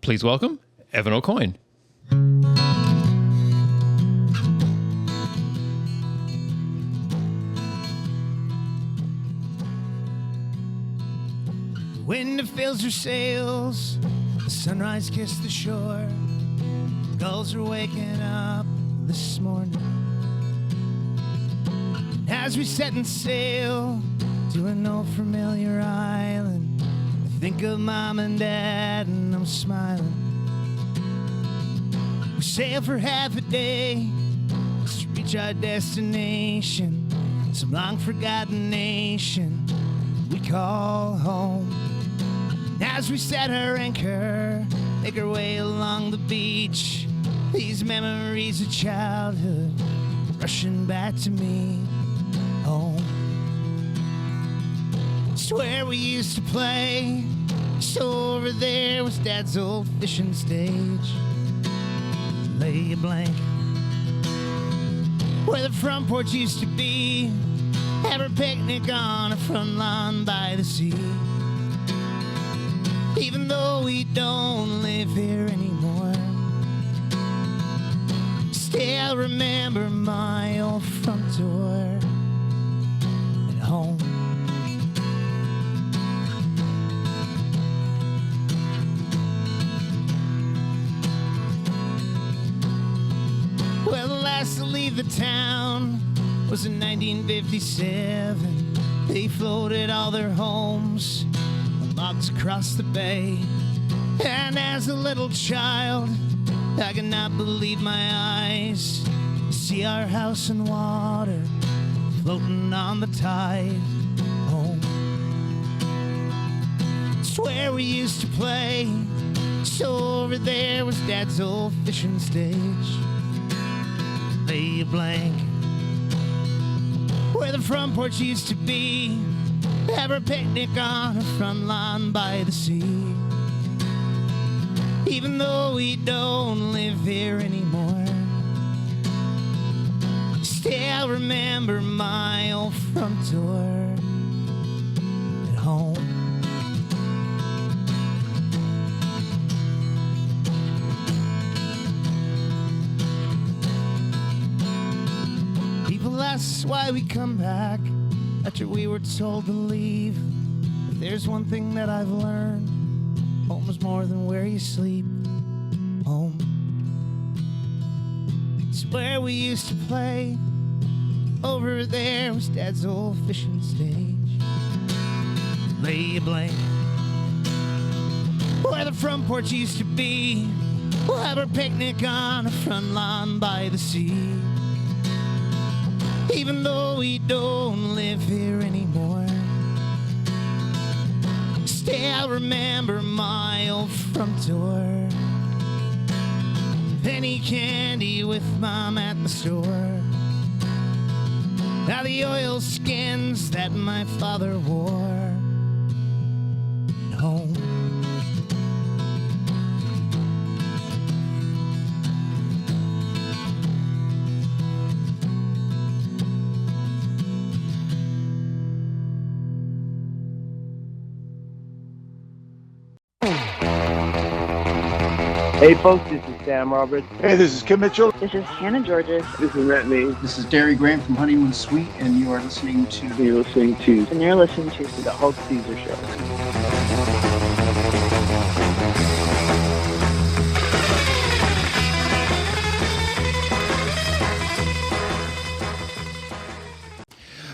Please welcome Evan AuCoin. The wind fills her sails, the sunrise kissed the shore. Gulls are waking up this morning. As we set and sail to an old familiar island, I think of Mom and Dad and I'm smiling. We sail for half a day to reach our destination, some long forgotten nation we call home. As we set our anchor, make our way along the beach, these memories of childhood rushing back to me. Home. It's where we used to play. So over there was Dad's old fishing stage. Lay a blanket where the front porch used to be. Have our picnic on a front lawn by the sea. Even though we don't live here anymore, still I'll remember my old front door at home. Well, the last to leave the town was in 1957. They floated all their homes on logs across the bay. And as a little child, I could not believe my eyes to see our house and water floating on the tide home. It's where we used to play. So over there was Dad's old fishing stage. Lay a blanket where the front porch used to be. Have a picnic on a front lawn by the sea. Even though we don't live here anymore, still I'll remember my old front door at home. People ask why we come back after we were told to leave. But there's one thing that I've learned: home is more than where you sleep. Home, it's where we used to play. Over there was Dad's old fishing stage. Lay a blanket where the front porch used to be. We'll have our picnic on a front lawn by the sea. Even though we don't live here anymore, still I'll remember my old front door. Penny candy with Mom at the store. Now the oil skins that my father wore at home. Hey folks, this is Sam Roberts. Hey, this is Kim Mitchell. This is Hannah Georges. This is Matt Mee. This is Derry Grant from Honeymoon Suite, and you are listening to... You're listening to... And you're listening to The Hulk Caesar Show.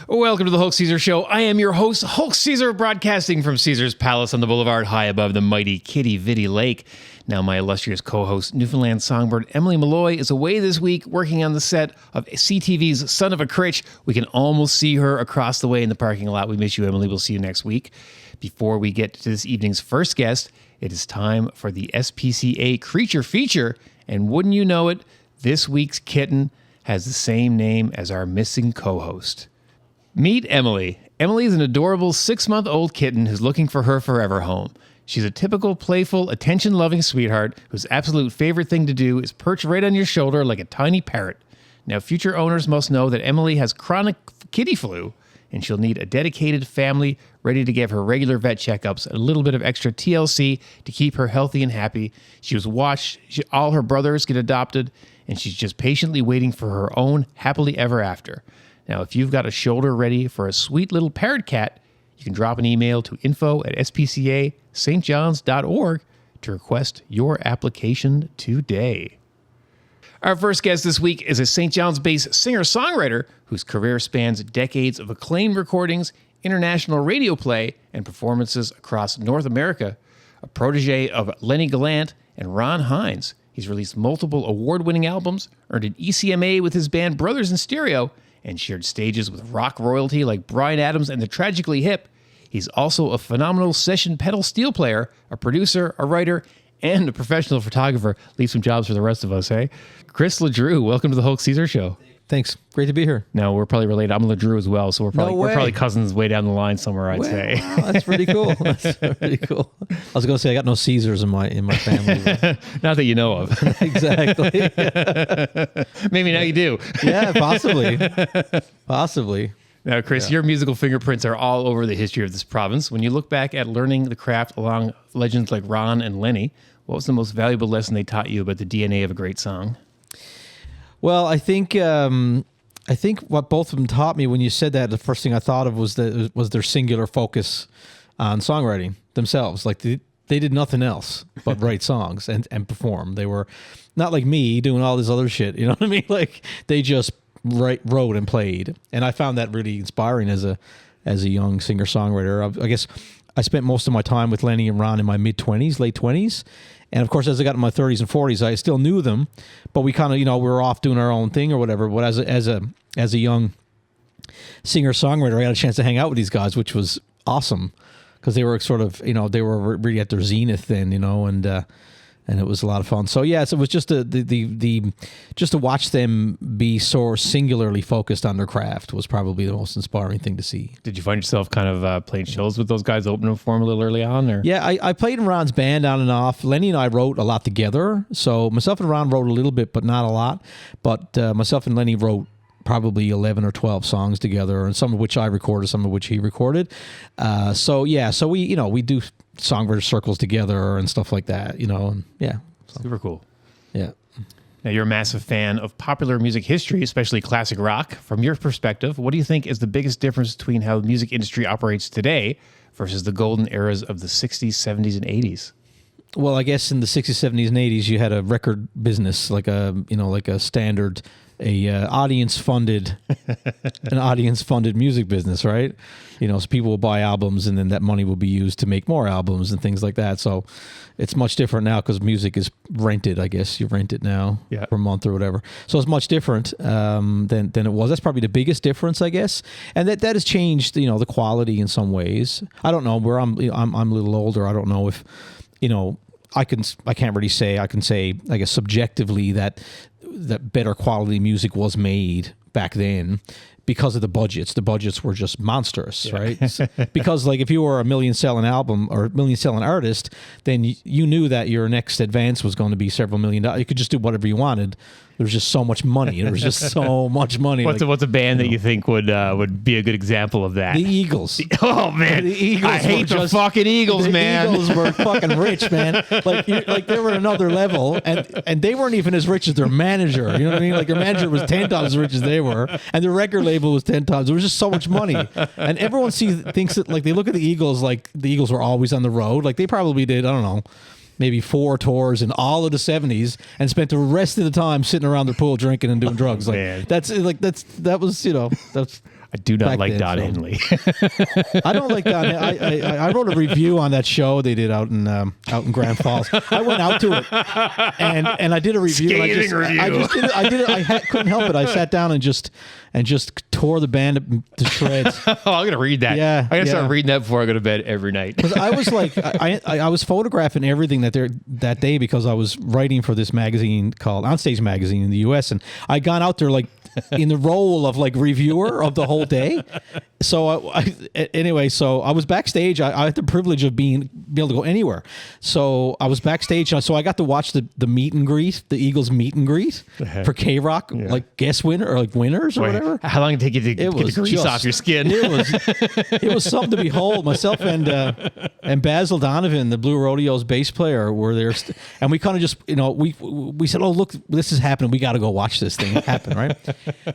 Welcome to the Hulk Caesar Show. I am your host, Hulk Caesar, broadcasting from Caesar's Palace on the boulevard high above the mighty Kitty Vitty Lake. Now, my illustrious co-host, Newfoundland songbird Emily Malloy, is away this week working on the set of CTV's Son of a Critch. We can almost see her across the way in the parking lot. We miss you, Emily. We'll see you next week. Before we get to this evening's first guest, it is time for the SPCA Creature Feature. And wouldn't you know it, this week's kitten has the same name as our missing co-host. Meet Emily. Emily is an adorable 6-month-old kitten who's looking for her forever home. She's a typical, playful, attention-loving sweetheart whose absolute favorite thing to do is perch right on your shoulder like a tiny parrot. Now, future owners must know that Emily has chronic kitty flu and she'll need a dedicated family ready to give her regular vet checkups, a little bit of extra TLC to keep her healthy and happy. She was watched, all her brothers get adopted, and she's just patiently waiting for her own happily ever after. Now, if you've got a shoulder ready for a sweet little parrot cat, you can drop an email to info@spca.stjohns.org to request your application today. Our first guest this week is a St. John's-based singer-songwriter whose career spans decades of acclaimed recordings, international radio play, and performances across North America. A protege of Lenny Gallant and Ron Hines, he's released multiple award-winning albums, earned an ECMA with his band Brothers in Stereo, and shared stages with rock royalty like Bryan Adams and the Tragically Hip. He's also a phenomenal session pedal steel player, a producer, a writer, and a professional photographer. Leave some jobs for the rest of us, hey? Chris LeDrew, welcome to the Hulk Caesar Show. Thanks. Great to be here. Now, we're probably related. I'm LeDrew as well, so we're probably cousins way down the line somewhere, I'd say. Wow, that's pretty cool. That's pretty cool. I was going to say I got no Caesars in my family. Not that you know of. Exactly. Maybe now you do. Yeah, possibly. Now, Chris, your musical fingerprints are all over the history of this province. When you look back at learning the craft along legends like Ron and Lenny, what was the most valuable lesson they taught you about the DNA of a great song? Well, I think what both of them taught me when you said that, the first thing I thought of was their singular focus on songwriting themselves. Like they did nothing else but write songs and perform. They were not like me doing all this other shit. You know what I mean? Like they just wrote and played. And I found that really inspiring as a young singer-songwriter. I guess I spent most of my time with Lenny and Ron in my mid-20s, late 20s. And of course, as I got in my 30s and 40s, I still knew them, but we kind of, we were off doing our own thing or whatever. But as a young singer-songwriter, I got a chance to hang out with these guys, which was awesome because they were sort of, they were really at their zenith then, and it was a lot of fun. So yes, it was just just to watch them be so singularly focused on their craft was probably the most inspiring thing to see. Did you find yourself kind of playing shows with those guys, opening for them a little early on? Or? Yeah, I played in Ron's band on and off. Lenny and I wrote a lot together. So myself and Ron wrote a little bit, but not a lot. But myself and Lenny wrote probably 11 or 12 songs together, and some of which I recorded, some of which he recorded. So we do songwriter circles together and stuff like that, and yeah. Super cool. Yeah. Now, you're a massive fan of popular music history, especially classic rock. From your perspective, what do you think is the biggest difference between how the music industry operates today versus the golden eras of the 60s, 70s, and 80s? Well, I guess in the 60s, 70s, and 80s, you had a record business, like a standard, audience-funded music business, right? So people will buy albums, and then that money will be used to make more albums and things like that. So it's much different now because music is rented. I guess you rent it now per month or whatever. So it's much different than it was. That's probably the biggest difference, I guess. And that has changed, the quality in some ways. I don't know where I'm a little older. I don't know if I can't really say. I can say, I guess, subjectively that better quality music was made back then because of the budgets. The budgets were just monstrous, right? Because like if you were a million-selling album or million-selling artist, then you knew that your next advance was going to be several $1 million. You could just do whatever you wanted. There was just so much money. There was just so much money. What's a band that you think would be a good example of that? The Eagles. Oh man, the Eagles. I hate the fucking Eagles, man. The Eagles were fucking rich, man. Like they were another level, and they weren't even as rich as their manager. You know what I mean? Like their manager was 10 times as rich as they were, and their record label was 10 times. There was just so much money, and everyone thinks that like they look at the Eagles like the Eagles were always on the road. Like they probably did. I don't know. Maybe 4 tours in all of the 70s and spent the rest of the time sitting around their pool drinking and doing drugs. That's. I do not like Don Henley. I don't like Don. I wrote a review on that show they did out in Grand Falls. I went out to it and I did a review. Scathing review. I did it. I couldn't help it. I sat down and just tore the band to shreds. Oh, I'm gonna read that. Yeah, I'm gonna start reading that before I go to bed every night. Because I was like, I was photographing everything that day because I was writing for this magazine called Onstage Magazine in the U.S. and I'd gone out there like in the role of like reviewer of the whole whole day. So anyway, so I was backstage. I had the privilege of being able to go anywhere. So I was backstage. So I got to watch the meet and greet, the Eagles meet and greet for K-Rock, like guest winner or like winners or whatever. How long did it take you to get the grease off your skin? It was something to behold. Myself and Basil Donovan, the Blue Rodeo's bass player, were there, and we kind of just we said, "Oh, look, this is happening. We got to go watch this thing happen." Right.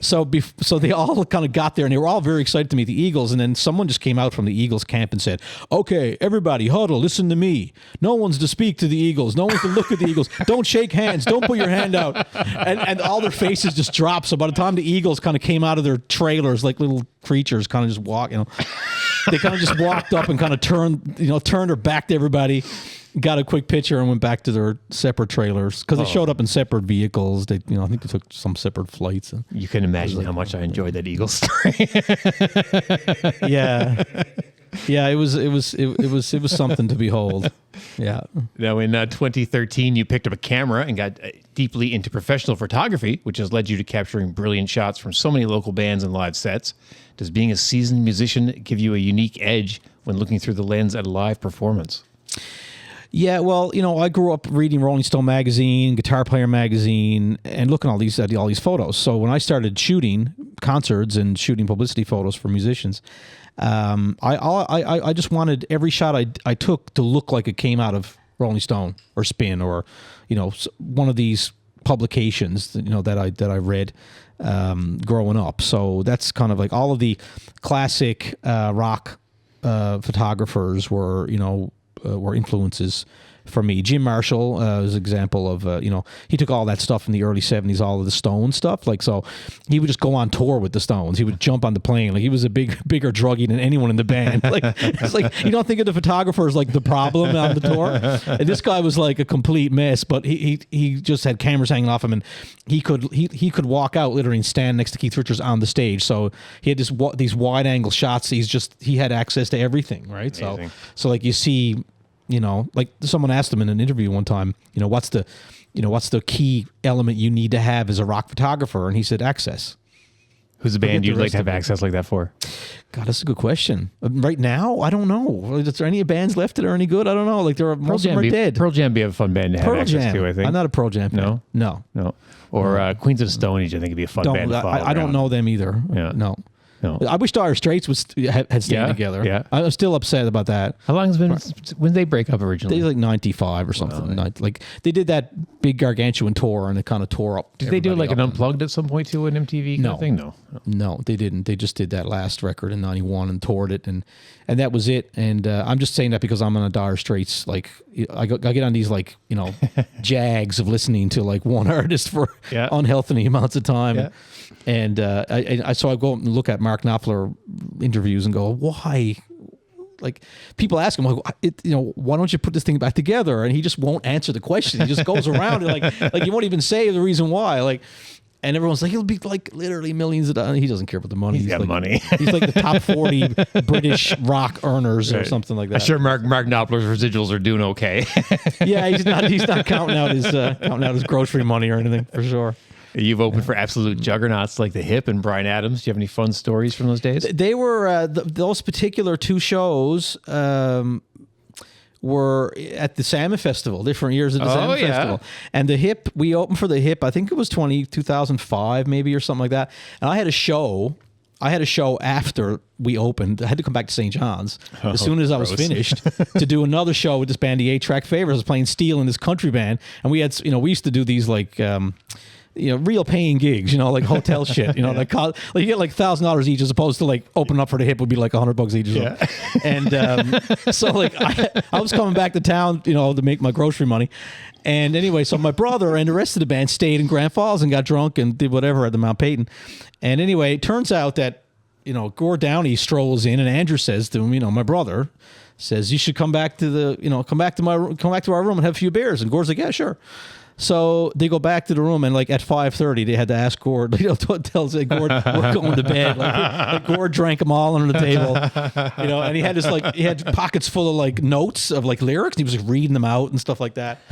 So they all kind of got there, and they were all very excited to meet the Eagles. And then someone just came out from the Eagles camp and said, "Okay, everybody, huddle. Listen to me. No one's to speak to the Eagles. No one's to look at the Eagles. Don't shake hands. Don't put your hand out." And all their faces just dropped. So by the time the Eagles kind of came out of their trailers, like little creatures, kind of just walk, they kind of just walked up and kind of turned their back to everybody, got a quick picture, and went back to their separate trailers because they showed up in separate vehicles. They, I think they took some separate flights. And you can imagine how much I enjoyed that Eagles story. Yeah, it was something to behold. Yeah. Now, in 2013, you picked up a camera and got deeply into professional photography, which has led you to capturing brilliant shots from so many local bands and live sets. Does being a seasoned musician give you a unique edge when looking through the lens at a live performance? Yeah, well, I grew up reading Rolling Stone magazine, Guitar Player magazine, and looking at all these photos. So when I started shooting concerts and shooting publicity photos for musicians, I just wanted every shot I took to look like it came out of Rolling Stone or Spin or one of these publications that I read growing up. So that's kind of like all of the classic rock photographers were influences for me. Jim Marshall is an example of, he took all that stuff in the early 70s, all of the Stones stuff. Like, so he would just go on tour with the Stones. He would jump on the plane. Like, he was a bigger druggie than anyone in the band. Like, it's like, you don't think of the photographer as like the problem on the tour. And this guy was like a complete mess, but he just had cameras hanging off him, and he could walk out literally and stand next to Keith Richards on the stage. So he had these wide angle shots. He had access to everything. Right. Amazing. So like you see, like someone asked him in an interview one time, what's the key element you need to have as a rock photographer? And he said, access. Who's a band you'd like to have access like that for? God, that's a good question. Right now, I don't know. Is there any bands left that are any good? I don't know. Like most of them are dead. Pearl Jam be a fun band to have access to, I think. I'm not a Pearl Jam fan. No. Or Queens of the Stone Age, I think would be a fun band to follow. I don't know them either. Yeah. No. I wish Dire Straits had stayed together. Yeah. I'm still upset about that. How long has it been? When did they break up originally? They like 95 or something. Like they did that big gargantuan tour and it kind of tore up. Did they do like an Unplugged at some point too, an MTV kind of thing? No, they didn't. They just did that last record in 91 and toured it, and that was it. And I'm just saying that because I'm on a Dire Straits, like I get on these like jags of listening to like one artist for unhealthy amounts of time. Yeah. And so I go and look at Mark Knopfler interviews and go, why? Like people ask him, why don't you put this thing back together? And he just won't answer the question. He just goes around and like he won't even say the reason why. And everyone's like, he'll be like literally millions of dollars. He doesn't care about the money. He's got like, money. He's like the top 40 British rock earners or something like that. I'm sure Mark Knopfler's residuals are doing okay. Yeah, he's not counting out his grocery money or anything for sure. You've opened for absolute juggernauts like The Hip and Bryan Adams. Do you have any fun stories from those days? They were those particular two shows were at the Salmon Festival, different years at the Salmon Festival. And The Hip, we opened for The Hip, I think it was 2005 maybe or something like that. And I had a show after we opened. I had to come back to St. John's as soon as I was finished to do another show with this band, the 8-Track Favors. I was playing steel in this country band. And we had, we used to do these like... real paying gigs, like hotel shit, like you get like $1,000 each as opposed to like opening up for The Hip would be like $100 each. Or something. And so like I was coming back to town, to make my grocery money. And anyway, so my brother and the rest of the band stayed in Grand Falls and got drunk and did whatever at the Mount Peyton. And anyway, it turns out that, Gord Downey strolls in and Andrew says to him, my brother says, you should come back to come back to our room and have a few beers. And Gord's like, yeah, sure. So they go back to the room, and like at 5:30, they had to ask Gord. Tells Gord, we're going to bed. Like Gord drank them all under the table, And he had he had pockets full of like notes of like lyrics. And he was like reading them out and stuff like that,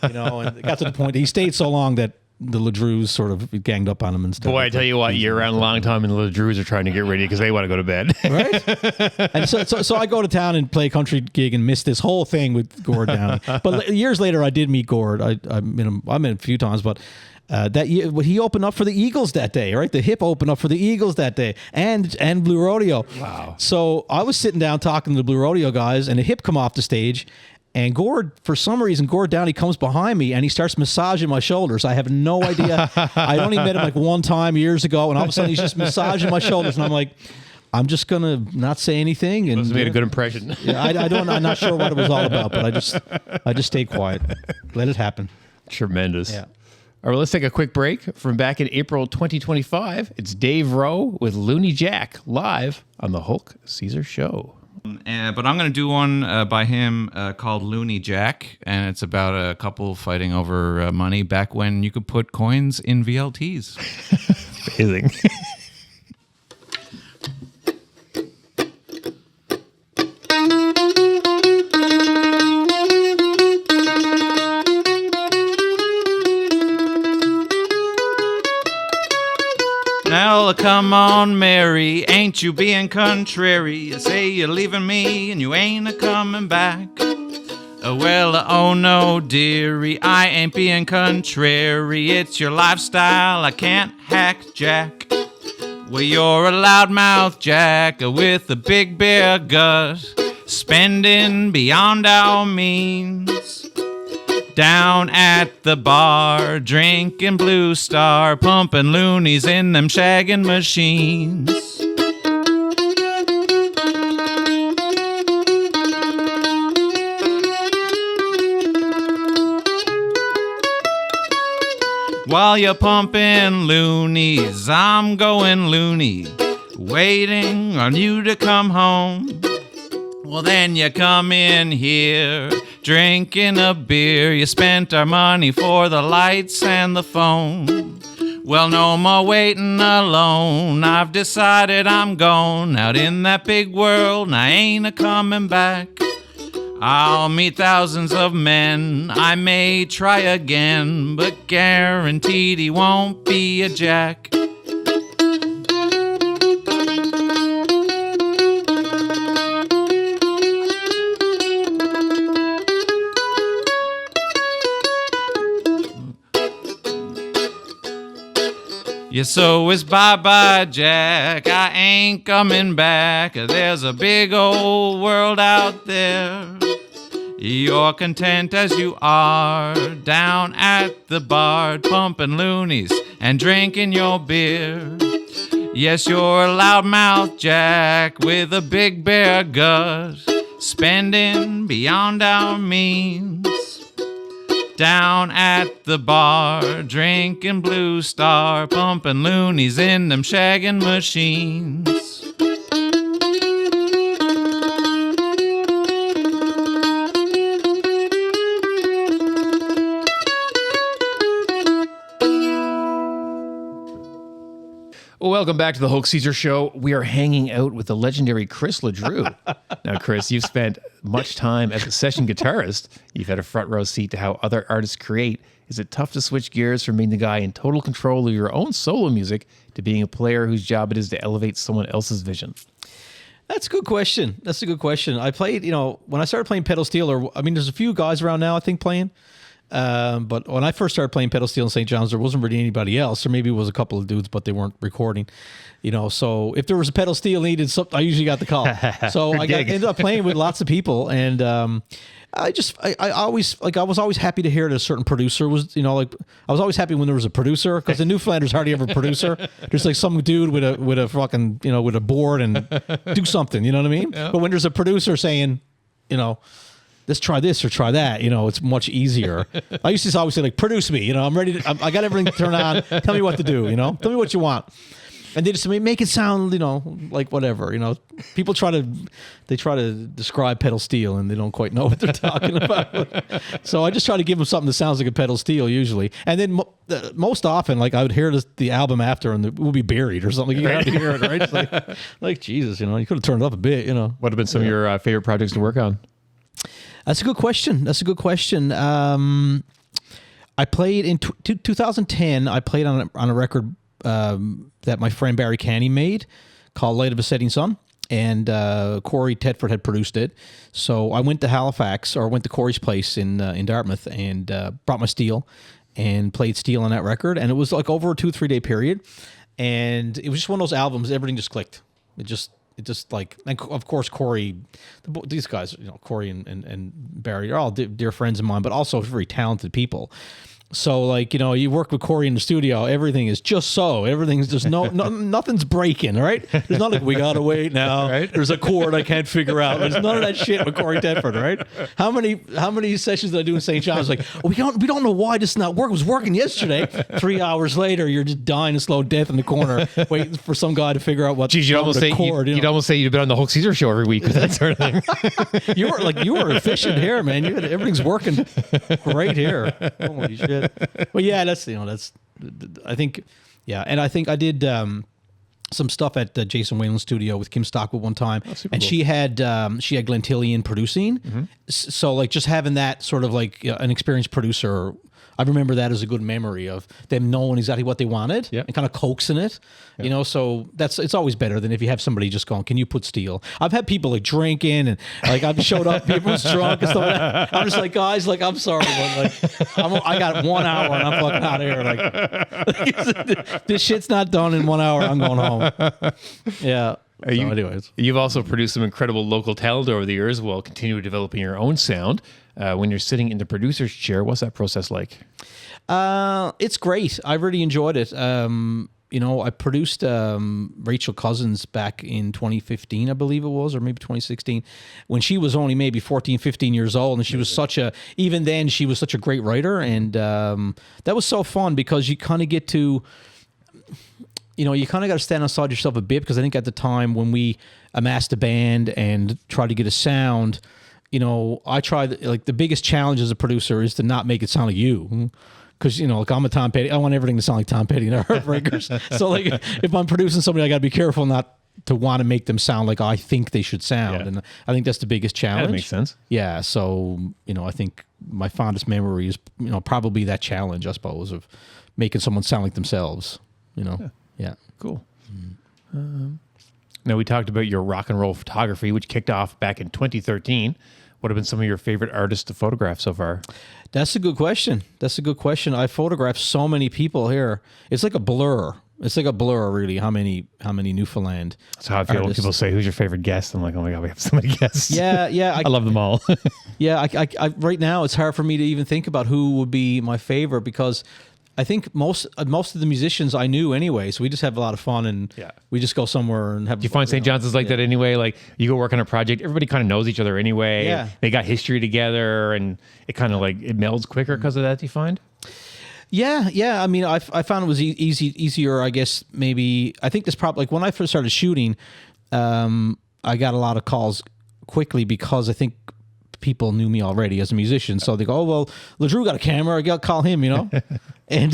And it got to the point that he stayed so long that the LeDrews sort of ganged up on him and stuff. Boy, I tell you what, you're around a long time, and the LeDrews are trying to get ready because they want to go to bed. Right? And so I go to town and play a country gig and miss this whole thing with Gord Downey. But years later, I did meet Gord. I met him a few times, but that year, he opened up for the Eagles that day, right? The Hip opened up for the Eagles that day, and Blue Rodeo. Wow. So I was sitting down talking to the Blue Rodeo guys, and the Hip come off the stage. And Gord, for some reason, Gord Downey comes behind me and he starts massaging my shoulders. I have no idea. I only met him like one time years ago, and all of a sudden he's just massaging my shoulders, and I'm like, I'm just gonna not say anything. And Must have made a good impression. Yeah, I'm not sure what it was all about, but I just stayed quiet, let it happen. Tremendous. Yeah. All right, well, let's take a quick break. From back in April 2025, it's Dave Rowe with Looney Jack live on the Hulk Caesar Show. But I'm going to do one by him called Looney Jack, and it's about a couple fighting over money back when you could put coins in VLTs. Amazing. Now come on, Mary, ain't you being contrary? You say you're leaving me and you ain't a-coming back. Well, oh no, dearie, I ain't being contrary. It's your lifestyle I can't hack, Jack. Well, you're a loudmouth, Jack, with a big bear gut, spending beyond our means. Down at the bar, drinking Blue Star, pumping loonies in them shagging machines. While you're pumping loonies, I'm going loony, waiting on you to come home. Well, then you come in here, drinking a beer. You spent our money for the lights and the phone. Well, no more waiting alone. I've decided I'm gone out in that big world, and I ain't a-coming back. I'll meet thousands of men. I may try again, but guaranteed he won't be a jack. Yeah, so it's bye-bye, Jack, I ain't coming back. There's a big old world out there. You're content as you are, down at the bar, pumping loonies and drinking your beer. Yes, you're a loudmouth, Jack, with a big bear gut, spending beyond our means. Down at the bar, drinking Blue Star, pumping loonies in them shagging machines. Welcome back to the Hulk Caesar Show. We are hanging out with the legendary Chris LeDrew. Now, Chris, you've spent much time as a session guitarist. You've had a front row seat to how other artists create. Is it tough to switch gears from being the guy in total control of your own solo music to being a player whose job it is to elevate someone else's vision? That's a good question. I played, when I started playing pedal steel, there's a few guys around now, I think, playing. But when I first started playing pedal steel in St. John's, there wasn't really anybody else. Or maybe it was a couple of dudes, but they weren't recording. So if there was a pedal steel needed, I usually got the call. So ended up playing with lots of people, and I was always happy to hear that a certain producer was, I was always happy when there was a producer, because in Newfoundland there's hardly ever a producer. There's like some dude with a fucking, with a board and do something, you know what I mean? Yeah. But when there's a producer saying, let's try this or try that, it's much easier. I used to always say, like, produce me, I'm ready to, I got everything turned on. Tell me what to do, tell me what you want. And they just make it sound, like whatever, people try to describe pedal steel and they don't quite know what they're talking about. So I just try to give them something that sounds like a pedal steel usually. And then most often, like, I would hear the album after and it would be buried or something. You have to hear it, right? It's like Jesus, you could have turned it up a bit, What have been some of your favorite projects to work on? That's a good question. I I played in 2010. I played on a record that my friend Barry Canny made called Light of a Setting Sun. And Corey Tedford had produced it. So I went to Halifax, or went to Corey's place in Dartmouth, and brought my steel and played steel on that record. And it was like over a 2-3 day period. And it was just one of those albums, everything just clicked. It just like, and of course, Corey, these guys, Corey and Barry are all dear friends of mine, but also very talented people. So, like, you work with Corey in the studio, everything is just so. Everything's just nothing's breaking, right? There's not like, we got to wait now. Right? There's a chord I can't figure out. There's none of that shit with Corey Tedford, right? How many sessions did I do in St. John? I was like, we don't know why this is not working. It was working yesterday. 3 hours later, you're just dying a slow death in the corner, waiting for some guy to figure out what. Geez, you'd almost say you'd been on the Hulk Caesar show every week with that sort of thing. you were efficient here, man. Everything's working great here. Holy shit. Well, yeah, I think I did some stuff at the Jason Whalen's studio with Kim Stockwood one time, and cool. she had Glenn Tillian producing. Mm-hmm. So like just having that sort of like an experienced producer, I remember that as a good memory of them knowing exactly what they wanted and kind of coaxing it, so it's always better than if you have somebody just going, can you put steel? I've had people like drinking and like I've showed up, people's drunk and stuff like that. I'm just like, guys, like, I'm sorry, but like I got 1 hour and I'm fucking out of here. Like this shit's not done in 1 hour. I'm going home. Yeah. Anyways, you've also produced some incredible local talent over the years while continuing developing your own sound. When you're sitting in the producer's chair, what's that process like? It's great. I really enjoyed it. I produced Rachel Cousins back in 2015, I believe it was, or maybe 2016, when she was only maybe 14, 15 years old. And she was even then, she was such a great writer. And that was so fun because you kind of get to... you kind of got to stand outside yourself a bit, because I think at the time when we amassed a band and tried to get a sound, I tried, like, the biggest challenge as a producer is to not make it sound like you. Because, like, I'm a Tom Petty. I want everything to sound like Tom Petty and the Heartbreakers. So, like, if I'm producing somebody, I got to be careful not to want to make them sound like I think they should sound. Yeah. And I think that's the biggest challenge. That makes sense. Yeah. So, I think my fondest memory is, probably that challenge, I suppose, of making someone sound like themselves, Yeah. Cool. Now, we talked about your rock and roll photography, which kicked off back in 2013. What have been some of your favorite artists to photograph so far? That's a good question. I photographed so many people here. It's like a blur. Really, how many Newfoundland. That's how I feel when people say, who's your favorite guest? I'm like, oh my God, we have so many guests. Yeah. I love them all. Yeah, I right now, it's hard for me to even think about who would be my favorite, because I think most of the musicians I knew anyway, so we just have a lot of fun, and we just go somewhere and have. Do you find St. John's is like that anyway? Like, you go work on a project, everybody kind of knows each other anyway. Yeah. They got history together, and it kind of like it melds quicker because of that. Do you find? Yeah. I mean, I found it was easier. I guess maybe I think this probably, like, when I first started shooting, I got a lot of calls quickly because I think people knew me already as a musician, so they go, "Oh well, LeDrew got a camera. I got to call him," And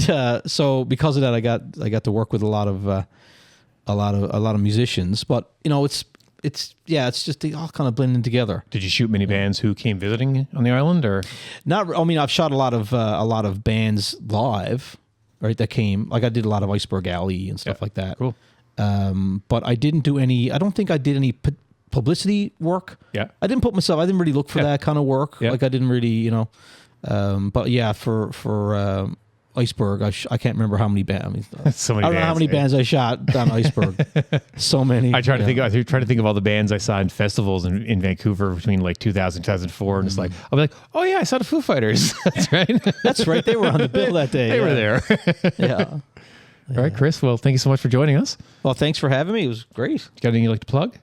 so because of that, I got to work with a lot of musicians. But it's just they all kind of blending together. Did you shoot many bands who came visiting on the island, or not? I mean, I've shot a lot of bands live, right? That came, like, I did a lot of Iceberg Alley and stuff like that. Cool. But I didn't do any. I don't think I did any publicity work. Yeah. I didn't really look for that kind of work. Yeah. Like, I didn't really, but yeah, for Iceberg, I can't remember how many bands. So many. I don't know how many bands I shot on Iceberg. So many. I try to think of all the bands I saw in festivals in Vancouver between like 2000 2004, and it's like, I'll be like, oh yeah, I saw the Foo Fighters. That's right. That's right. They were on the bill that day. They were there. Yeah. All right, Chris. Well, thank you so much for joining us. Well, thanks for having me. It was great. Got anything you'd like to plug?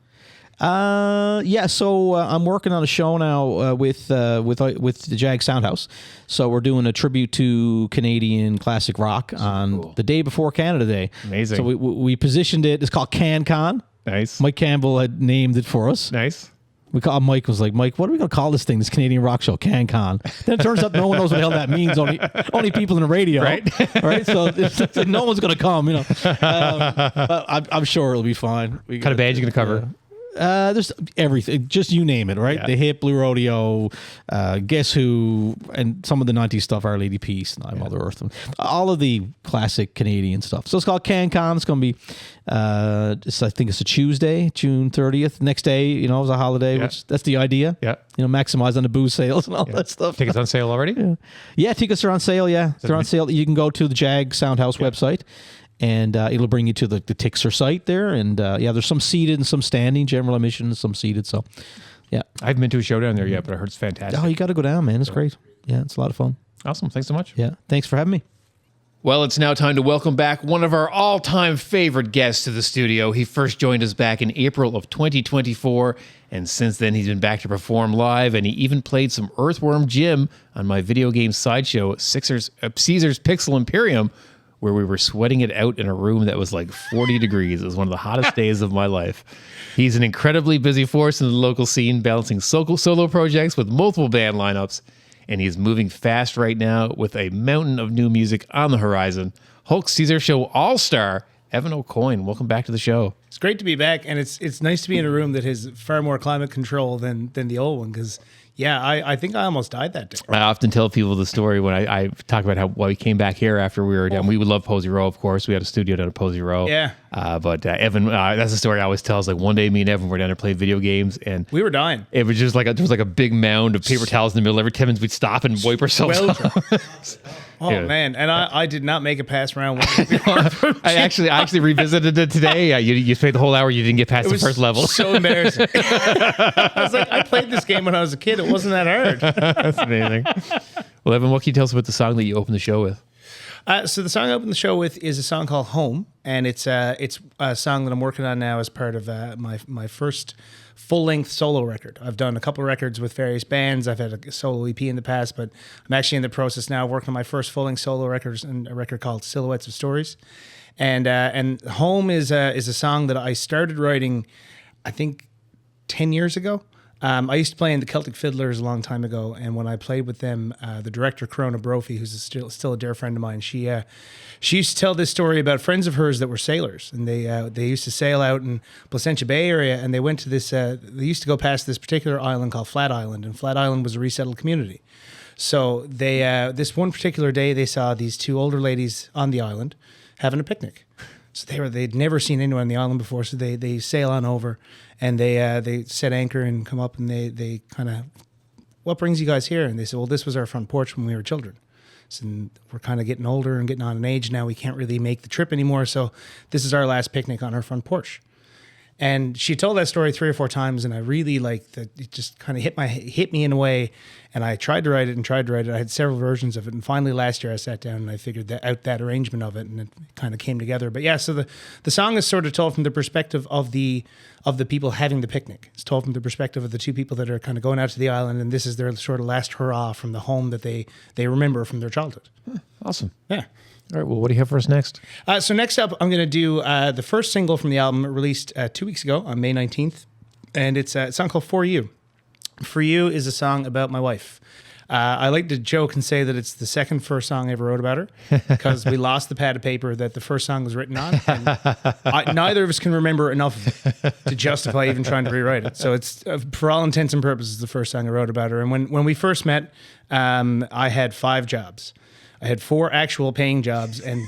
So I'm working on a show now with the JAG Soundhouse. So we're doing a tribute to Canadian classic rock on the day before Canada Day. Amazing. So we positioned it. It's called CanCon. Nice. Mike Campbell had named it for us. Nice. Mike was like, Mike, what are we going to call this thing, this Canadian rock show, CanCon? Then it turns out no one knows what the hell that means, only people in the radio. Right. Right? So no one's going to come, but I'm sure it'll be fine. What kind of band you going to cover? There's everything, just you name it, right? Yeah. The Hit, Blue Rodeo, Guess Who, and some of the 90s stuff, Our Lady Peace, and Mother Earth, all of the classic Canadian stuff. So it's called CanCon. It's going to be, I think it's a Tuesday, June 30th. Next day, is a holiday, which that's the idea. Yeah. Maximize on the booze sales and all that stuff. Tickets on sale already? Yeah, tickets are on sale. Yeah, they're on sale. You can go to the JAG Soundhouse website. And it'll bring you to the Tixer site there. And there's some seated and some standing, general admission, and some seated. So, yeah. I haven't been to a show down there yet, but I heard it's fantastic. Oh, you got to go down, man. It's great. Yeah, it's a lot of fun. Awesome. Thanks so much. Yeah. Thanks for having me. Well, it's now time to welcome back one of our all-time favorite guests to the studio. He first joined us back in April of 2024, and since then he's been back to perform live, and he even played some Earthworm Jim on my video game sideshow, Caesar's Pixel Imperium, where we were sweating it out in a room that was like 40 degrees. It was one of the hottest days of my life. He's an incredibly busy force in the local scene, balancing solo projects with multiple band lineups, and he's moving fast right now with a mountain of new music on the horizon. Hulk Caesar Show All-Star, Evan AuCoin. Welcome back to the show. It's great to be back, and it's nice to be in a room that has far more climate control than the old one, because I think I almost died that day. I often tell people the story when I talk about why we came back here after we were down. We would love Posey Row, of course. We had a studio down at Posey Row. Yeah. But Evan, that's the story I always tell. Is like one day me and Evan were down there playing video games, and We were dying. it was just like there was like a big mound of paper towels in the middle. Every 10 minutes we'd stop and wipe ourselves off. Oh, Yeah. man. And I did not make it past round one. Before I actually revisited it today. You played the whole hour. You didn't get past It the was first level. so embarrassing. I was like, I played this game when I was a kid. It wasn't that hard. That's amazing. Well, Evan, what can you tell us about the song that you opened the show with? So the song I opened the show with is a song called Home, and it's a song that I'm working on now as part of my first full-length solo record. I've done a couple records with various bands. I've had a solo EP in the past, but I'm actually in the process now of working on my first full-length solo record, and a record called Silhouettes of Stories. And Home is a song that I started writing, I think, 10 years ago. I used to play in the Celtic Fiddlers a long time ago, and when I played with them, the director Corona Brophy, who's still a dear friend of mine, she used to tell this story about friends of hers that were sailors, and they used to sail out in Placentia Bay area, and they went to this. They used to go past this particular island called Flat Island, and Flat Island was a resettled community. So they this one particular day they saw these two older ladies on the island having a picnic. So they'd never seen anyone on the island before, so they sail on over, and they set anchor and come up, and they kind of, what brings you guys here? And they said, well, this was our front porch when we were children. So we're kind of getting older and getting on in age now. We can't really make the trip anymore, so this is our last picnic on our front porch. And she told that story 3 or 4 times, and I really it just kind of hit me in a way. And I tried to write it. I had several versions of it, and finally last year I sat down and I figured out that arrangement of it, and it kind of came together. But yeah, so the song is sort of told from the perspective of the people having the picnic. It's told from the perspective of the two people that are kind of going out to the island, and this is their sort of last hurrah from the home that they remember from their childhood. Awesome. Yeah. All right. Well, what do you have for us next? So next up, I'm going to do the first single from the album released 2 weeks ago on May 19th. And it's a song called For You. For You is a song about my wife. I like to joke and say that it's the first song I ever wrote about her, because we lost the pad of paper that the first song was written on. And neither of us can remember enough of it to justify even trying to rewrite it. So it's, for all intents and purposes, the first song I wrote about her. And when we first met, I had 5 jobs. I had 4 actual paying jobs and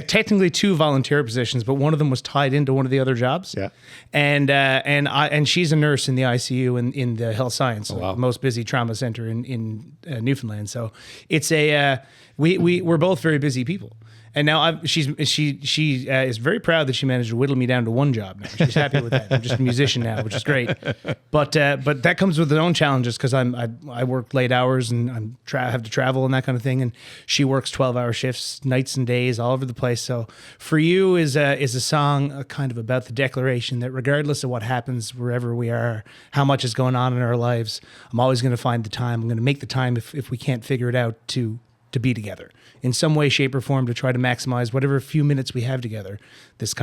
technically 2 volunteer positions, but one of them was tied into one of the other jobs. Yeah. And she's a nurse in the ICU in the health science, the most busy trauma center in Newfoundland. So it's we're both very busy people. And now she is very proud that she managed to whittle me down to 1 job now. She's happy with that. I'm just a musician now, which is great. But that comes with its own challenges, because I work late hours and have to travel and that kind of thing. And she works 12-hour shifts, nights and days, all over the place. So For You is a song kind of about the declaration that regardless of what happens wherever we are, how much is going on in our lives, I'm always going to find the time. I'm going to make the time if we can't figure it out to be together in some way, shape, or form, to try to maximize whatever few minutes we have together. That's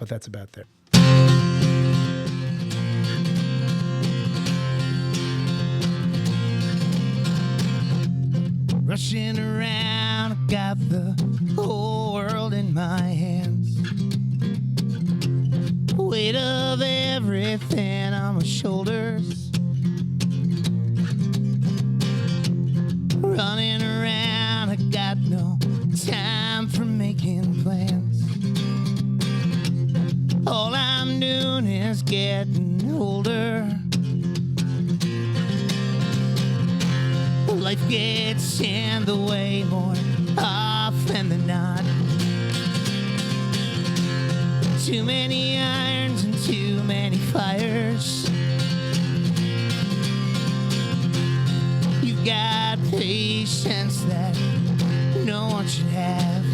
what that's about there. Rushing around, I got the whole world in my hands. Weight of everything everything on my shoulders. Running around, I got no time for making plans. All I'm doing is getting older. Life gets in the way more often than not. Too many irons and too many fires. You've got patience that no one should have.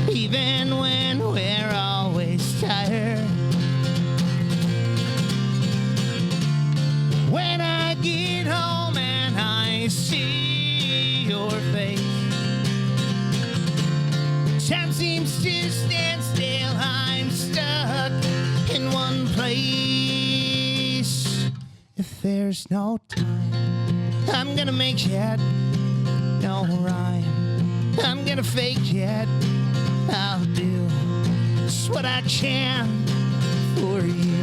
Even when we're always tired. When I get home and I see your face, time seems to stand still. I'm stuck in one place. If there's no time, I'm gonna make it. No rhyme, I'm gonna fake it. I'll do just what I can for you.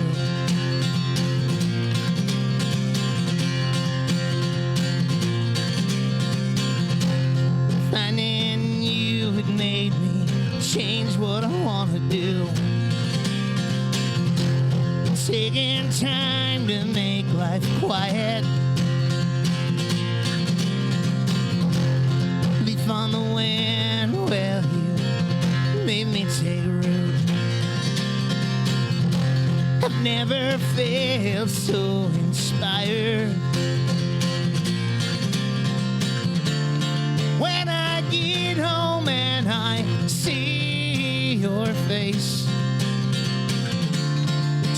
Finding you had made me change what I want to do. Taking time to make life quiet. Leaf on the wind, well, you made me take root. I've never felt so inspired. When I get home and I see your face,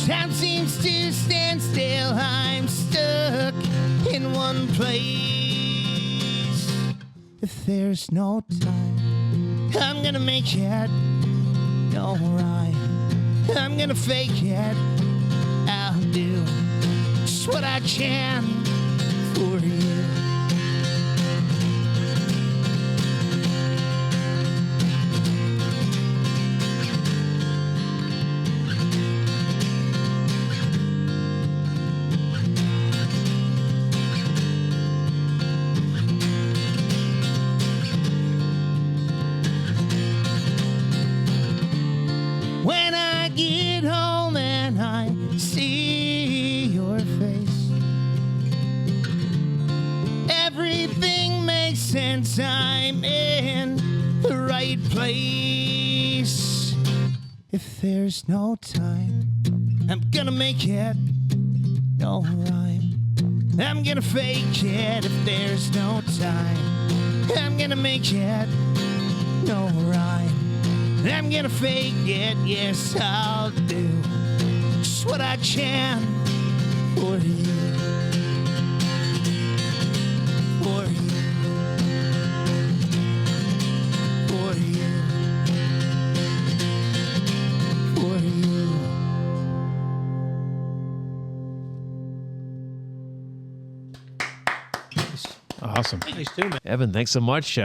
time seems to stand still. I'm stuck in one place. If there's no time, I'm gonna make it. No rhyme, I'm gonna fake it. I'll do just what I can for you. When I get home and I see your face, everything makes sense. I'm in the right place. If there's no time, I'm gonna make it. No rhyme, I'm gonna fake it. If there's no time, I'm gonna make it. No rhyme, I'm gonna fake it, yes, I'll do just what I can for you. For you. For you. For you. Awesome. Nice too, man. Evan, thanks so much.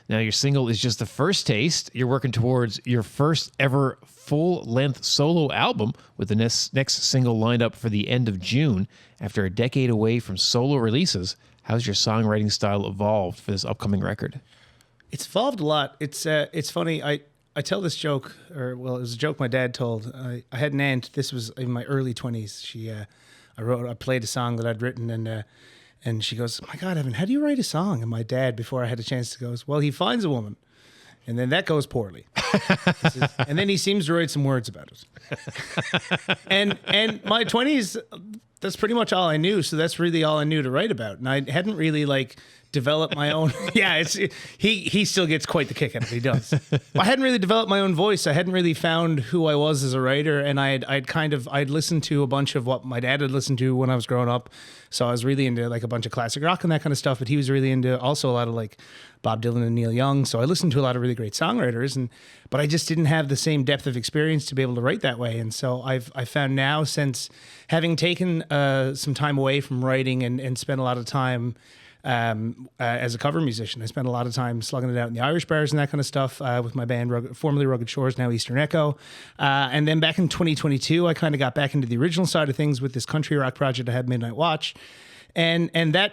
Now, your single is just the first taste. You're working towards your first ever full-length solo album with the next single lined up for the end of June. After a decade away from solo releases, how's your songwriting style evolved for this upcoming record? It's evolved a lot. It's funny. I tell this joke, or well, it was a joke my dad told. I had an aunt. This was in my early 20s. I played a song that I'd written, and she goes, "My God, Evan, how do you write a song?" And my dad, before I had a chance to go, "Well, he finds a woman, and then that goes poorly, and then he seems to write some words about it." and my 20s, that's pretty much all I knew. So that's really all I knew to write about, and I hadn't really developed my own. Yeah, he still gets quite the kick out of it. He does. I hadn't really developed my own voice. I hadn't really found who I was as a writer, and I'd listened to a bunch of what my dad had listened to when I was growing up. So I was really into a bunch of classic rock and that kind of stuff, but he was really into also a lot of Bob Dylan and Neil Young. So I listened to a lot of really great songwriters, but I just didn't have the same depth of experience to be able to write that way. And so I found now, since having taken some time away from writing and spent a lot of time as a cover musician. I spent a lot of time slugging it out in the Irish bars and that kind of stuff with my band, formerly Rugged Shores, now Eastern Echo. And then back in 2022, I kind of got back into the original side of things with this country rock project I had, Midnight Watch. And that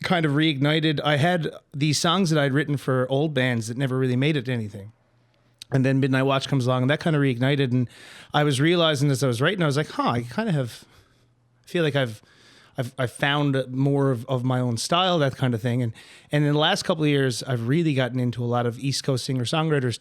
kind of reignited. I had these songs that I'd written for old bands that never really made it to anything. And then Midnight Watch comes along, and that kind of reignited. And I was realizing as I was writing, I was like, I kind of feel like I've found more of my own style, that kind of thing. And in the last couple of years, I've really gotten into a lot of East Coast singer-songwriters.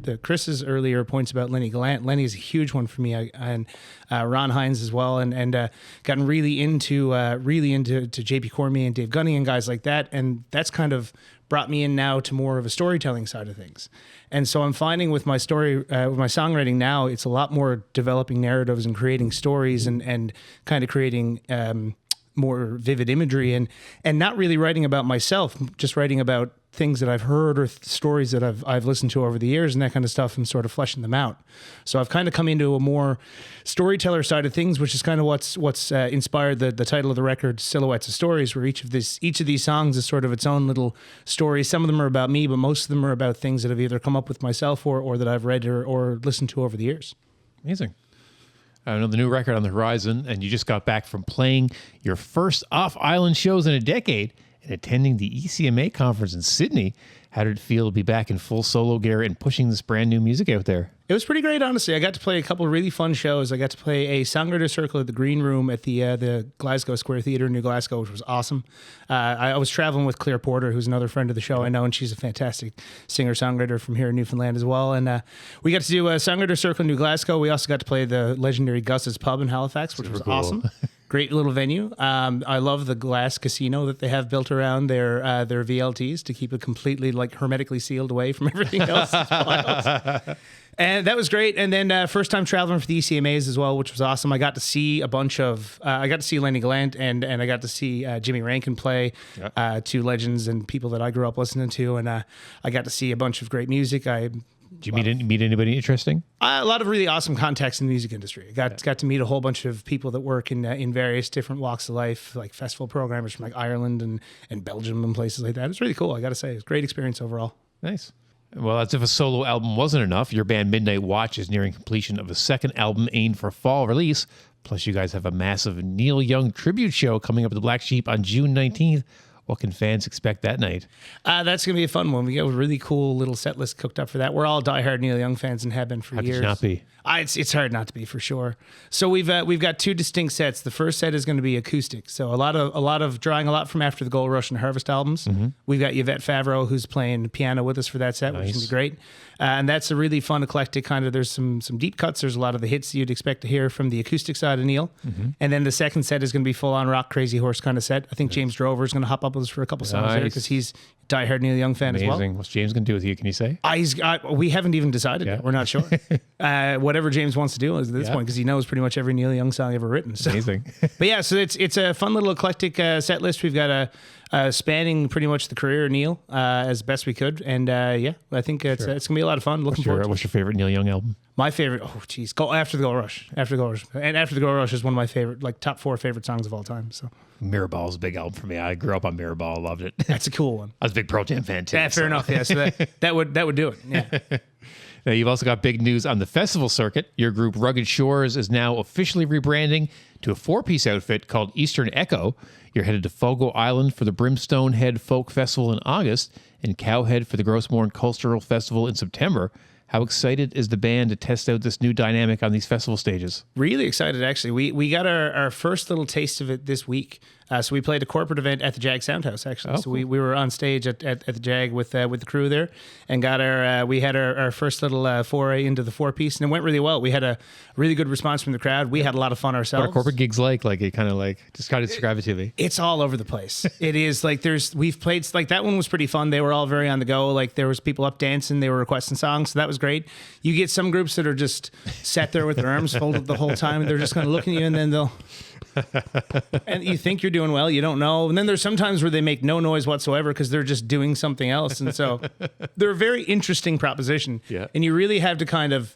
To Chris's earlier points about Lenny Gallant, Lenny is a huge one for me, and Ron Hines as well, and gotten really into J.P. Cormier and Dave Gunning and guys like that. And that's kind of brought me in now to more of a storytelling side of things. And so I'm finding with my with my songwriting now, it's a lot more developing narratives and creating stories and kind of creating more vivid imagery and not really writing about myself, just writing about things that I've heard or stories that I've listened to over the years and that kind of stuff, and sort of fleshing them out. So I've kind of come into a more storyteller side of things, which is kind of what's inspired the title of the record, Silhouettes of Stories, where each of these songs is sort of its own little story. Some of them are about me, but most of them are about things that I've either come up with myself or that I've read or listened to over the years. Amazing. I know the new record on the horizon, and you just got back from playing your first off-island shows in a decade and attending the ECMA conference in Sydney. How did it feel to be back in full solo gear and pushing this brand new music out there? It was pretty great, honestly. I got to play a couple of really fun shows. I got to play a songwriter circle at the Green Room at the Glasgow Square Theatre in New Glasgow, which was awesome. I was traveling with Claire Porter, who's another friend of the show I know, and she's a fantastic singer-songwriter from here in Newfoundland as well. And we got to do a songwriter circle in New Glasgow. We also got to play the legendary Gus's Pub in Halifax, which was awesome. Great little venue. I love the glass casino that they have built around their VLTs to keep it completely hermetically sealed away from everything else. And that was great. And then first time traveling for the ECMAs as well, which was awesome. I got to see a bunch of, I got to see Lenny Gallant and I got to see Jimmy Rankin play, two legends and people that I grew up listening to. And I got to see a bunch of great music. Did you meet anybody interesting? A lot of really awesome contacts in the music industry. I got to meet a whole bunch of people that work in various different walks of life, like festival programmers from Ireland and Belgium and places like that. It's really cool, I got to say. It was a great experience overall. Nice. Well, as if a solo album wasn't enough, your band Midnight Watch is nearing completion of a second album aimed for fall release. Plus, you guys have a massive Neil Young tribute show coming up at the Black Sheep on June 19th. What can fans expect that night? That's going to be a fun one. We got a really cool little set list cooked up for that. We're all diehard Neil Young fans and have been for years. How could you not be? It's hard not to be, for sure. So we've got two distinct sets. The first set is going to be acoustic. So a lot of drawing a lot from After the Gold Rush and Harvest albums. Mm-hmm. We've got Yvette Favreau, who's playing piano with us for that set, which is going to be great. And that's a really fun, eclectic kind of. There's some deep cuts. There's a lot of the hits you'd expect to hear from the acoustic side of Neil. Mm-hmm. And then the second set is going to be full on rock, Crazy Horse kind of set. I think James Drover is going to hop up with us for a couple songs there because he's a diehard Neil Young fan as well. What's James going to do with you? Can you say? We haven't even decided yet. We're not sure. Whatever James wants to do at this point, because he knows pretty much every Neil Young song ever written. So. Amazing. But yeah, so it's a fun little eclectic set list. We've got a spanning pretty much the career of Neil as best we could, and I think it's going to be a lot of fun. Looking forward to it. What's your favorite Neil Young album? My favorite, After the Gold Rush. After the Gold Rush. And After the Gold Rush is one of my favorite, top 4 favorite songs of all time. So Mirrorball is a big album for me. I grew up on Mirrorball. I loved it. That's a cool one. I was a big Pearl Jam fan too. Yeah, fair enough. Yeah, so that would do it. Yeah. Now, you've also got big news on the festival circuit. Your group Rugged Shores is now officially rebranding to a 4-piece outfit called Eastern Echo. You're headed to Fogo Island for the Brimstone Head Folk Festival in August and Cowhead for the Grossmorn Cultural Festival in September. How excited is the band to test out this new dynamic on these festival stages? Really excited, actually. We got our first little taste of it this week. So we played a corporate event at the JAG Soundhouse, actually. So we were on stage at the JAG with the crew there, and got we had our first little foray into the 4-piece, and it went really well. We had a really good response from the crowd. We had a lot of fun ourselves. What are corporate gigs like? It kind of just kind of describe it to me. It's all over the place. It is we've played that one was pretty fun. They were all very on the go. There was people up dancing. They were requesting songs, so that was great. You get some groups that are just sat there with their arms folded the whole time, and they're just kind of looking at you, and then they'll. And you think you're doing well, you don't know. And then there's sometimes where they make no noise whatsoever because they're just doing something else. And so they're a very interesting proposition. Yeah. And you really have to kind of,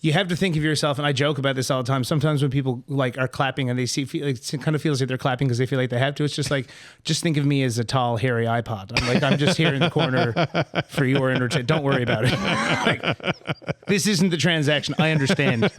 you have to think of yourself, and I joke about this all the time. Sometimes when people like are clapping and they it kind of feels like they're clapping because they feel like they have to. It's just like, just think of me as a tall, hairy iPod. I'm just here in the corner for your entertainment. Don't worry about it. Like, this isn't the transaction. I understand.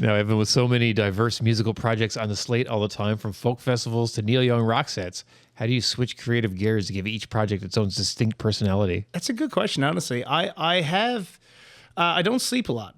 Now, Evan, with so many diverse musical projects on the slate all the time, from folk festivals to Neil Young rock sets, how do you switch creative gears to give each project its own distinct personality? That's a good question, honestly. I don't sleep a lot.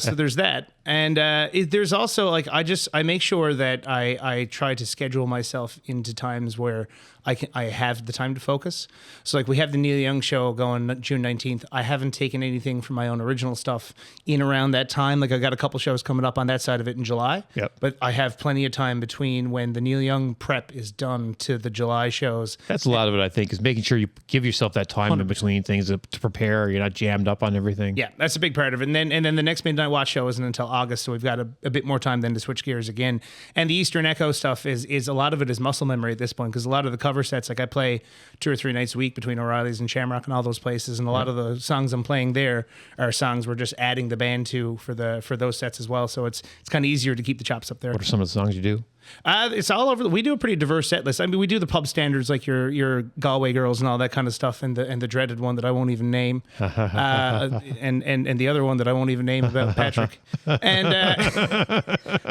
So there's that. And there's also like, I make sure that I try to schedule myself into times where I have the time to focus. So like we have the Neil Young show going June 19th. I haven't taken anything from my own original stuff in around that time. Like I got a couple shows coming up on that side of it in July. Yep. But I have plenty of time between when the Neil Young prep is done to the July shows. That's a lot of it, I think, is making sure you give yourself that time 100%. in between things to prepare. You're not jammed up on everything. Yeah, that's a big part of it. And then the next Midnight Watch show isn't until August, so we've got a bit more time then to switch gears again. And the Eastern Echo stuff is a lot of it is muscle memory at this point, because a lot of the cover sets, like I play 2 or 3 nights a week between O'Reilly's and Shamrock and all those places, and a lot of the songs I'm playing there are songs we're just adding the band to for those sets as well. So it's kind of easier to keep the chops up there. What are some of the songs you do? It's all over. We do a pretty diverse set list. I mean, we do the pub standards like your Galway Girls and all that kind of stuff, and the dreaded one that I won't even name, and the other one that I won't even name about Patrick. And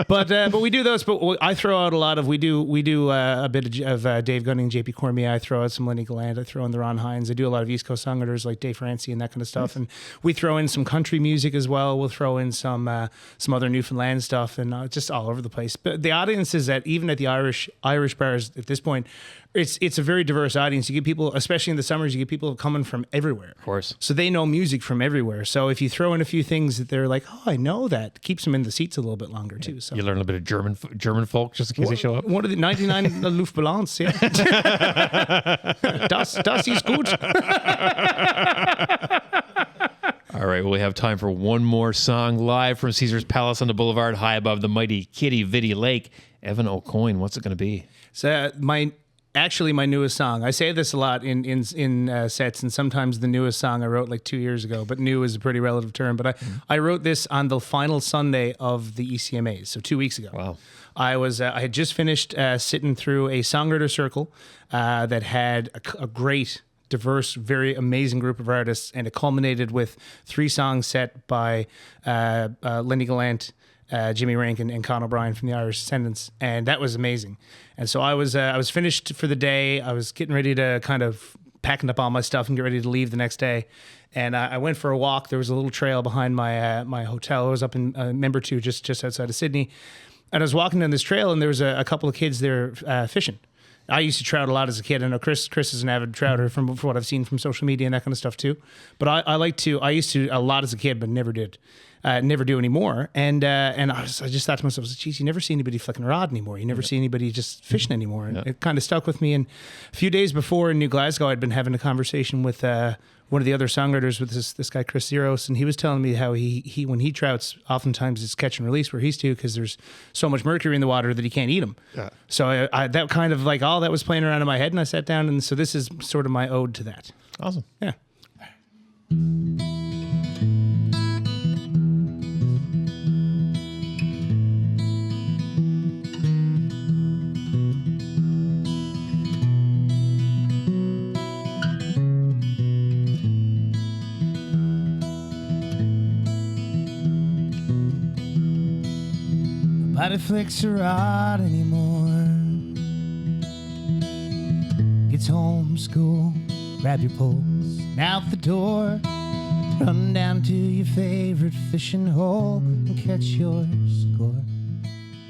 but we do those. But I throw out a lot of. We do a bit of Dave Gunning, JP Cormier. I throw out some Lenny Gallant. I throw in the Ron Hines. I do a lot of East Coast songwriters like Dave Francie and that kind of stuff. And we throw in some country music as well. We'll throw in some other Newfoundland stuff, and just all over the place. But the audience is that even at the Irish bars at this point, it's a very diverse audience. You get people, especially in the summers, you get people coming from everywhere. Of course. So they know music from everywhere. So if you throw in a few things that they're like, oh, I know that, keeps them in the seats a little bit longer too. So You learn a bit of German folk just in case they show up. One of the 99 Luftballons, yeah. das ist gut. All right, well, we have time for one more song live from Caesar's Palace on the Boulevard, high above the mighty Kitty Vitty Lake. Evan AuCoin, what's it going to be? So my newest song. I say this a lot in sets, and sometimes the newest song I wrote like 2 years ago, but new is a pretty relative term. But I wrote this on the final Sunday of the ECMAs, so 2 weeks ago. Wow. I had just finished sitting through a songwriter circle that had a great, diverse, very amazing group of artists, and it culminated with 3 songs set by Lenny Gallant, Jimmy Rankin, and Con O'Brien from the Irish Descendants, and that was amazing. And so I was finished for the day. I was getting ready to kind of packing up all my stuff and get ready to leave the next day. And I went for a walk. There was a little trail behind my hotel. I was up in Member 2, just outside of Sydney. And I was walking down this trail, and there was a couple of kids there fishing. I used to trout a lot as a kid. I know Chris is an avid trouter from what I've seen from social media and that kind of stuff too. But I used to a lot as a kid, but never did. Never do anymore. And I just thought to myself, geez, you never see anybody flicking a rod anymore. You never see anybody just fishing anymore. And it kind of stuck with me. And a few days before in New Glasgow, I'd been having a conversation with one of the other songwriters, with this guy, Chris Zeros, and he was telling me how he when he trouts, oftentimes it's catch and release where he's to, because there's so much mercury in the water that he can't eat them. Yeah. So I that kind of like all that was playing around in my head, and I sat down, and so this is sort of my ode to that. Awesome. Yeah. Nobody flicks her rod anymore. Gets home from school, grab your poles, and out the door. Run down to your favorite fishing hole and catch your score.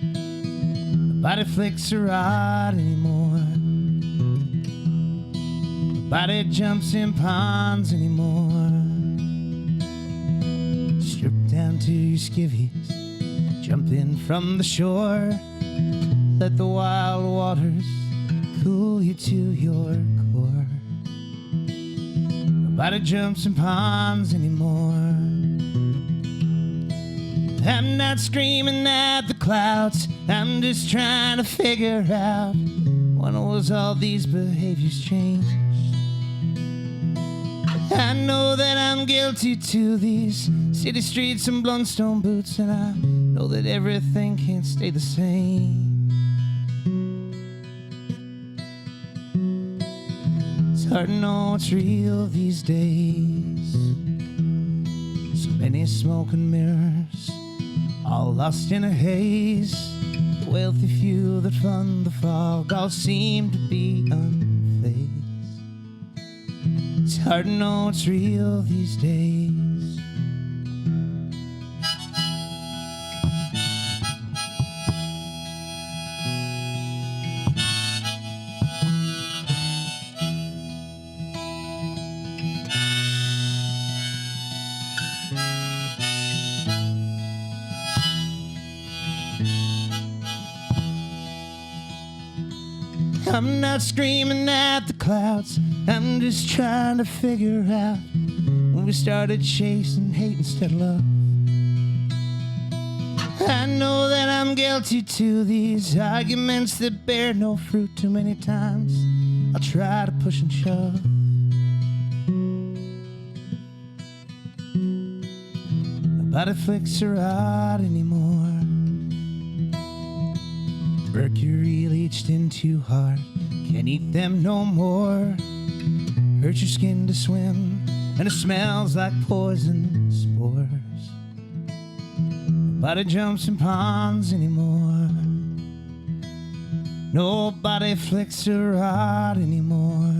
Nobody flicks her rod anymore. Nobody jumps in ponds anymore. Strip down to your skivvies, jump in from the shore. Let the wild waters cool you to your core. Nobody jumps in ponds anymore. I'm not screaming at the clouds, I'm just trying to figure out when was all these behaviors changed. I know that I'm guilty to these city streets and Blundstone boots, and I know that everything can't stay the same. It's hard to know what's real these days. So many smoke and mirrors, all lost in a haze. The wealthy few that fund the fog all seem to be unfazed. It's hard to know what's real these days. I'm not screaming at the clouds, I'm just trying to figure out when we started chasing hate instead of love. I know that I'm guilty to these arguments that bear no fruit. Too many times I'll try to push and shove. Nobody flicks her out anymore. Mercury leached in too hard, can't eat them no more. Hurt your skin to swim, and it smells like poison spores. Nobody jumps in ponds anymore. Nobody flicks a rod anymore.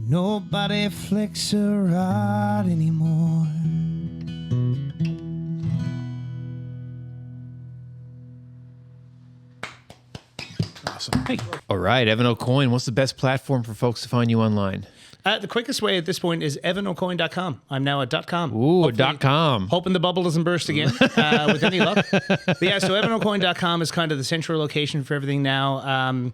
Nobody flicks a rod anymore. Hey. All right, Evan AuCoin, what's the best platform for folks to find you online? The quickest way at this point is evanocoin.com. I'm now at .com. Ooh, .com. Hoping the bubble doesn't burst again with any luck. But yeah, so evanocoin.com is kind of the central location for everything now.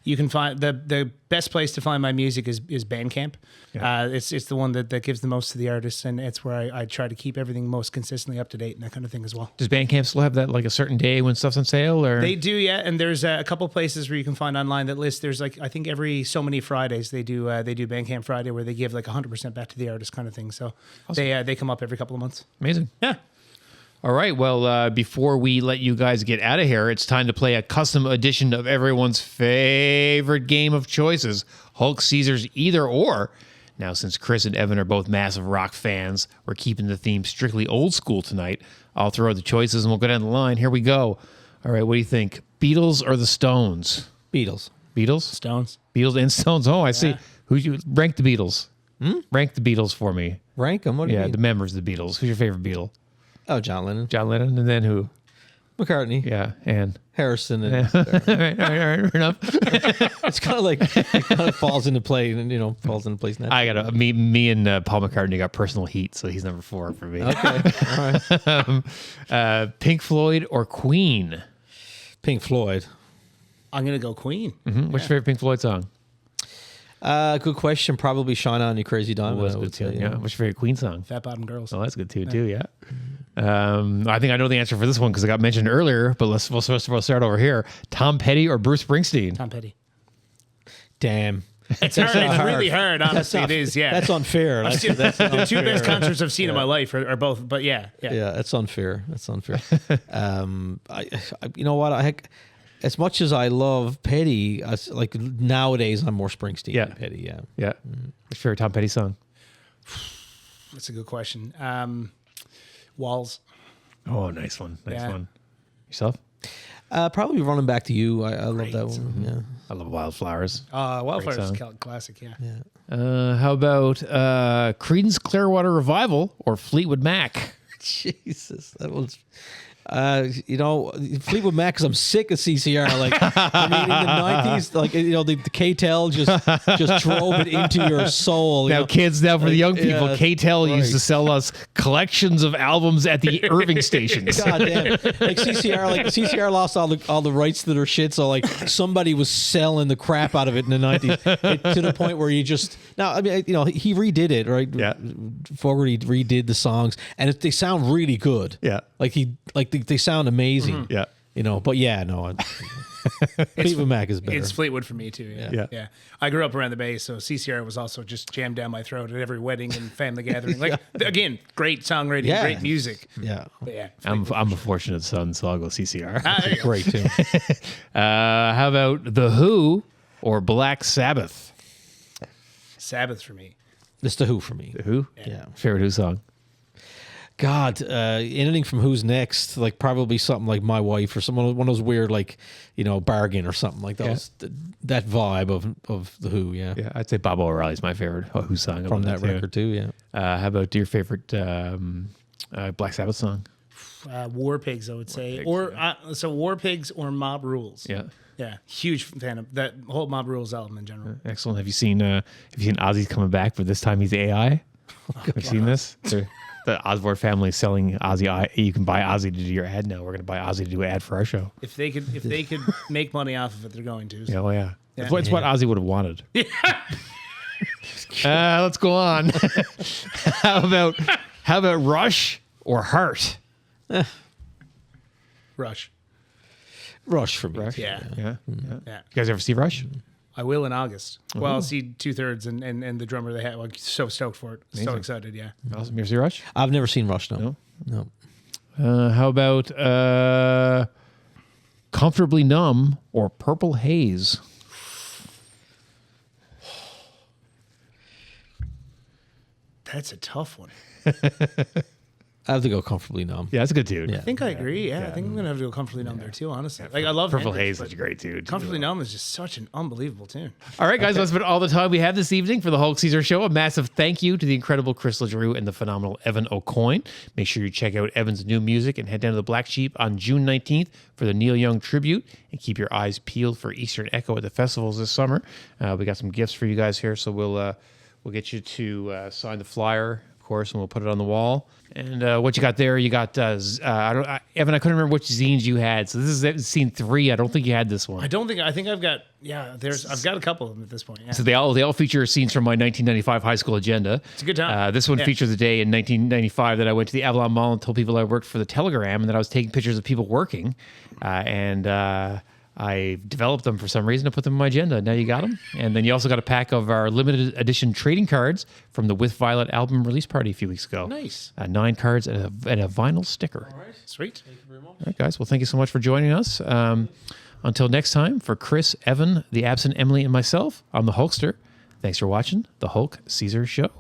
You can find the best place to find my music is Bandcamp. Yeah. It's the one that gives the most to the artists, and it's where I try to keep everything most consistently up to date and that kind of thing as well. Does Bandcamp still have that like a certain day when stuff's on sale? Or They do, yeah. And there's a couple places where you can find online that list. There's like I think every so many Fridays they do Bandcamp Friday where they give like 100% back to the artist kind of thing. So awesome. They come up every couple of months. Amazing. Yeah. All right. Well, before we let you guys get out of here, it's time to play a custom edition of everyone's favorite game of choices, Hulk Caesar's Either Or. Now, since Chris and Evan are both massive rock fans, we're keeping the theme strictly old school tonight. I'll throw out the choices and we'll go down the line. Here we go. All right. What do you think? Beatles or the Stones? Beatles. Beatles? Stones. Beatles and Stones. Oh, I see. Who you rank the Beatles? Rank the Beatles for me. Rank them? What do you mean? The members of the Beatles. Who's your favorite Beatle? Oh, John Lennon. John Lennon, and then who? McCartney. Yeah, and Harrison. And all right, fair enough. it's kind of like it kind of falls into play, and falls into place now. I got me and Paul McCartney got personal heat, so he's number 4 for me. Okay, all right. Pink Floyd or Queen? Pink Floyd. I'm gonna go Queen. Mm-hmm. What's your favorite Pink Floyd song? Good question. Probably "Shine On You Crazy Diamond." That's I good would too. say, Yeah. What's your favorite Queen song? Fat Bottom Girls. Oh, that's good too. Yeah. I think I know the answer for this one because it got mentioned earlier. But we'll start over here. Tom Petty or Bruce Springsteen? Tom Petty. Damn. It's hard. It's really hard. Honestly, it is. Yeah. That's unfair. The two best concerts I've seen in my life are both. But yeah. Yeah, that's unfair. That's unfair. I you know what? As much as I love Petty, like nowadays I'm more Springsteen than Petty. Yeah. Yeah. What's your favorite Tom Petty song? That's a good question. Walls. Oh, nice one. Nice one. Yourself? Probably Running Back to You. I love that one. Yeah. I love Wildflowers. Wildflowers is a classic. Yeah. How about Creedence Clearwater Revival or Fleetwood Mac? Jesus, that was. Fleetwood Mac, because I'm sick of CCR. Like, I mean, in the 90s, like, the K-Tel just drove it into your soul. Now, kids, for the young people, K-Tel used to sell us collections of albums at the Irving stations. God damn. Like CCR lost all the rights to their shit, so like somebody was selling the crap out of it in the 90s to the point where he redid it, right? Yeah. Fogerty redid the songs, and they sound really good. Yeah. They sound amazing. Yeah. But yeah, no. Fleetwood Mac is better. It's Fleetwood for me too. Yeah. I grew up around the Bay, so CCR was also just jammed down my throat at every wedding and family gathering. Like again, great songwriting, Yeah. great music. Yeah. But yeah, I'm a fortunate son, so I'll go CCR. there you go. Great too. How about The Who or Black Sabbath? Sabbath for me. It's the Who for me. The Who? Yeah. Favorite Who song? God, anything from Who's Next, like probably something like My Wife or one of those weird, like, Bargain or something like those. That vibe of the Who, yeah. Yeah, I'd say Bob O'Reilly's my favorite Who song. I From love that record too, yeah. How about your favorite Black Sabbath song? War Pigs, I would say, Pigs, or so War Pigs or Mob Rules. Yeah. Yeah, huge fan of that whole Mob Rules album in general. Excellent. Have you seen Ozzy's coming back, but this time he's AI? Have you seen this? The Osborne family selling Ozzy. You can buy Ozzy to do your ad now. We're going to buy Ozzy to do an ad for our show. If they could make money off of it, they're going to. So. Oh yeah. Yeah. It's what Ozzy would have wanted. Let's go on. How about Rush or Heart? Rush. Rush for me. Rush. too, Yeah. Yeah. Yeah. You guys ever see Rush? I will in August. Well, I'll see 2/3 and the drummer they had. Well, so stoked for it. So Amazing. excited. Yeah. Awesome. You ever see Rush? I've never seen Rush, no. No. How about Comfortably Numb or Purple Haze? That's a tough one. I have to go Comfortably Numb. Yeah, that's a good tune. I think I agree. Yeah, I think I'm gonna have to go Comfortably Numb there too. Honestly, like I love Purple Hendrix, Haze is but a great tune. Comfortably Numb is just such an unbelievable tune. All right, guys, that's been all the time we have this evening for the Hulk Caesar Show. A massive thank you to the incredible Chris LeDrew and the phenomenal Evan AuCoin. Make sure you check out Evan's new music and head down to the Black Sheep on June 19th for the Neil Young tribute. And keep your eyes peeled for Eastern Echo at the festivals this summer. We got some gifts for you guys here, so we'll get you to sign the flyer, of course, and we'll put it on the wall. And what you got there? You got Evan. I couldn't remember which zines you had. So this is scene 3. I don't think you had this one. I think I've got I've got a couple of them at this point. Yeah. So they all feature scenes from my 1995 high school agenda. It's a good time. This one Yeah. features the day in 1995 that I went to the Avalon Mall and told people I worked for the Telegram and that I was taking pictures of people working. I developed them for some reason to put them in my agenda. Now you got them. And then you also got a pack of our limited edition trading cards from the With Violet album release party a few weeks ago. Nice. 9 cards and a vinyl sticker. All right. Sweet. All right, guys. Well, thank you so much for joining us. Until next time, for Chris, Evan, the absent Emily, and myself, I'm the Hulkster. Thanks for watching the Hulk Caesar Show.